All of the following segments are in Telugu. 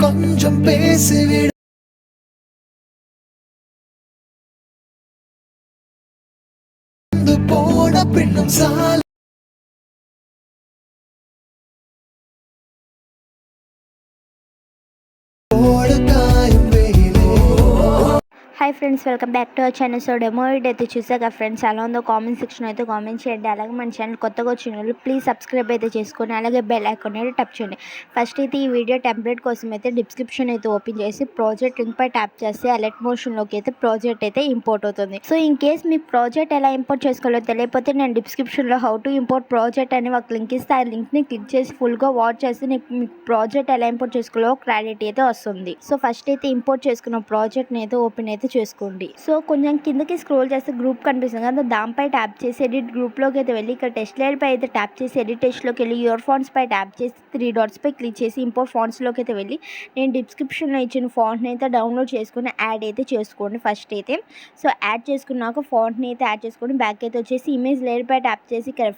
కొంచెం పేసి విడు పోడ పిండం సాల hi friends, welcome back to our channel. So demo video అయితే చూసాక ఫ్రెండ్స్ ఎలా ఉందో కామెంట్ సెక్షన్ అయితే కామెంట్ చేయండి. అలాగే మన ఛానల్ కొత్తగా వచ్చిన వాళ్ళు ప్లీజ్ సబ్స్క్రైబ్ అయితే చేసుకొని అలాగే బెల్ ఐకాన్ అయితే టచ్ చేయండి. ఫస్ట్ అయితే ఈ వీడియో టెంప్లెట్ కోసం అయితే డిస్క్రిప్షన్ అయితే ఓపెన్ చేసి ప్రాజెక్ట్ లింక్ పై ట్యాప్ చేస్తే అలర్ట్ మోషన్లోకి అయితే ప్రాజెక్ట్ అయితే ఇంపోర్ట్ అవుతుంది. So in case me project ఎలా ఇంపోర్ట్ చేసుకోవాలో తెలియకపోతే నేను డిస్క్రిప్షన్లో హౌ టు ఇంపోర్ట్ ప్రాజెక్ట్ అని ఒక లింక్ ఇస్తే ఆ లింక్ని క్లిక్ చేసి ఫుల్గా వాచ్ చేస్తే మీ ప్రాజెక్ట్ ఎలా ఇంపోర్ట్ చేసుకోవాలో క్లారిటీ అయితే వస్తుంది. సో ఫస్ట్ అయితే ఇంపోర్ట్ చేసుకున్న ప్రాజెక్ట్ని అయితే ఓపెన్ అయితే చేసుకోండి. సో కొంచెం కిందకి స్క్రోల్ చేస్తే గ్రూప్ కనిపిస్తుంది కదా, దానిపై ట్యాప్ చేసి ఎడిట్ గ్రూప్లోకి అయితే వెళ్ళి ఇక్కడ టెస్ట్ లేయర్ పై అయితే ట్యాప్ చేసి ఎడిట్ టెస్ట్లోకి వెళ్ళి యువర్ ఫాంట్స్ పై ట్యాప్ చేసి 3 డాట్స్ పై క్లిక్ చేసి ఇంపోర్ట్ ఫాంట్స్లోకి అయితే వెళ్ళి నేను డిస్క్రిప్షన్లో ఇచ్చిన ఫాంట్ని అయితే డౌన్లోడ్ చేసుకుని యాడ్ అయితే చేసుకోండి. ఫస్ట్ అయితే సో యాడ్ చేసుకున్నాక ఫాంట్ని అయితే యాడ్ చేసుకొని బ్యాక్ అయితే వచ్చేసి ఇమేజ్ లేయర్ పై ట్యాప్ చేసి ఇక్కడ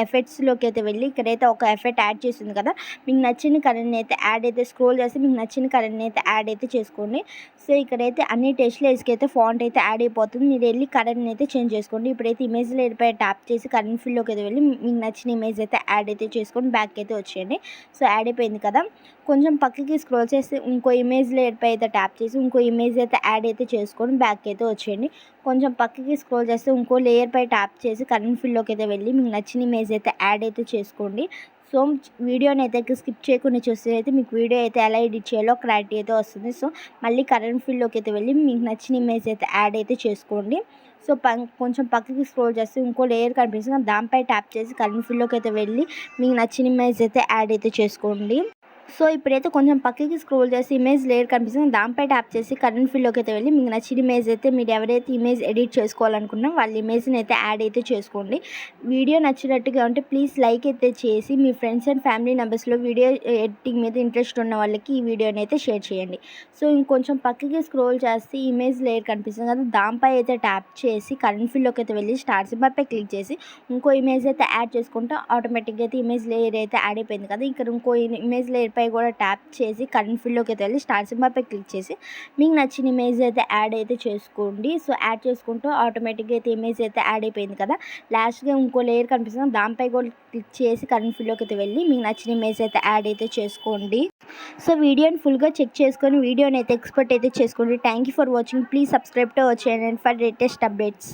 ఎఫెక్ట్స్లోకి అయితే వెళ్ళి ఇక్కడైతే ఒక ఎఫెక్ట్ యాడ్ చేస్తుంది కదా, మీకు నచ్చిన కలర్ని అయితే యాడ్ అయితే స్క్రోల్ చేసి మీకు నచ్చిన కలర్ని అయితే యాడ్ అయితే చేసుకోండి. సో ఇక్కడైతే అన్ని టెస్ట్ లేయర్స్కి అయితే ఫాంట్ అయితే యాడ్ అయిపోతుంది. మీరు వెళ్ళి కలర్ని అయితే చేంజ్ చేసుకోండి. ఇప్పుడైతే ఇమేజ్ లేయర్ పై ట్యాప్ చేసి కరెంట్ ఫీల్డ్లోకి అయితే వెళ్ళి మీకు నచ్చిన ఇమేజ్ అయితే యాడ్ అయితే చేసుకొని బ్యాక్ అయితే వచ్చేయండి. సో యాడ్ అయిపోయింది కదా, కొంచెం పక్కకి స్క్రోల్ చేసి ఇంకో ఇమేజ్ లేయర్ పై అయితే ట్యాప్ చేసి ఇంకో ఇమేజ్ అయితే యాడ్ అయితే చేసుకొని బ్యాక్ అయితే వచ్చేయండి. కొంచెం పక్కకి స్క్రోల్ చేస్తే ఇంకో లేయర్ పై ట్యాప్ చేసి కరెంట్ ఫీల్డ్లోకి అయితే వెళ్ళి మీకు నచ్చిన ఇమేజ్ అయితే యాడ్ అయితే చేసుకోండి. సో వీడియోని అయితే స్కిప్ చేయకుండా చూస్తే అయితే మీకు వీడియో అయితే ఎలా ఎడిట్ చేయాలో క్లారిటీ అయితే వస్తుంది. సో మళ్ళీ కరెంట్ ఫీల్డ్లోకి అయితే వెళ్ళి మీకు నచ్చిన ఇమేజ్ అయితే యాడ్ అయితే చేసుకోండి. సో కొంచెం పక్కకి స్క్రోల్ చేస్తే ఇంకో లేయర్ కనిపిస్తుంది, దానిపై ట్యాప్ చేసి కరెంట్ ఫీల్డ్లోకి అయితే వెళ్ళి మీకు నచ్చిన ఇమేజ్ అయితే యాడ్ అయితే చేసుకోండి. సో ఇప్పుడైతే కొంచెం పక్కకి స్క్రోల్ చేసి ఇమేజ్ లేయర్ కనిపిస్తుంది, దానిపై ట్యాప్ చేసి కరెంట్ ఫీల్డ్లోకి అయితే వెళ్ళి మీకు నచ్చిన ఇమేజ్ అయితే మీరు ఎవరైతే ఇమేజ్ ఎడిట్ చేసుకోవాలనుకున్నా వాళ్ళ ఇమేజ్ని అయితే యాడ్ అయితే చేసుకోండి. వీడియో నచ్చినట్టుగా ఉంటే ప్లీజ్ లైక్ అయితే చేసి మీ ఫ్రెండ్స్ అండ్ ఫ్యామిలీ మెంబర్స్లో వీడియో ఎడిటింగ్ మీద ఇంట్రెస్ట్ ఉన్న వాళ్ళకి ఈ వీడియోని అయితే షేర్ చేయండి. సో ఇంకొంచెం పక్కకి స్క్రోల్ చేసి ఇమేజ్ లేయర్ కనిపిస్తుంది కదా, దానిపై అయితే ట్యాప్ చేసి కరెంట్ ఫీల్డ్లోకి అయితే వెళ్ళి స్టార్ సింబల్ పై క్లిక్ చేసి ఇంకో ఇమేజ్ అయితే యాడ్ చేసుకుంటే ఆటోమేటిక్గా అయితే ఇమేజ్ లేయర్ అయితే యాడ్ అయిపోయింది కదా. ఇక్కడ ఇంకో ఇమేజ్ లేయర్ పై కూడా ట్యాప్ చేసి కరెంట్ ఫీల్డ్లోకి అయితే వెళ్ళి స్టార్ సింబల్ పై క్లిక్ చేసి మీకు నచ్చిన ఇమేజ్ అయితే యాడ్ అయితే చేసుకోండి. సో యాడ్ చేసుకుంటూ ఆటోమేటిక్గా అయితే ఇమేజ్ అయితే యాడ్ అయిపోయింది కదా. లాస్ట్గా ఇంకో లేయర్ కనిపిస్తుంది, దానిపై కూడా క్లిక్ చేసి కరెంట్ ఫీల్డ్లోకి అయితే వెళ్ళి మీకు నచ్చిన ఇమేజ్ అయితే యాడ్ అయితే చేసుకోండి. సో వీడియోని ఫుల్గా చెక్ చేసుకొని వీడియోని అయితే ఎక్స్పోర్ట్ అయితే చేసుకోండి. Thank you for watching. Please subscribe to our channel for latest updates.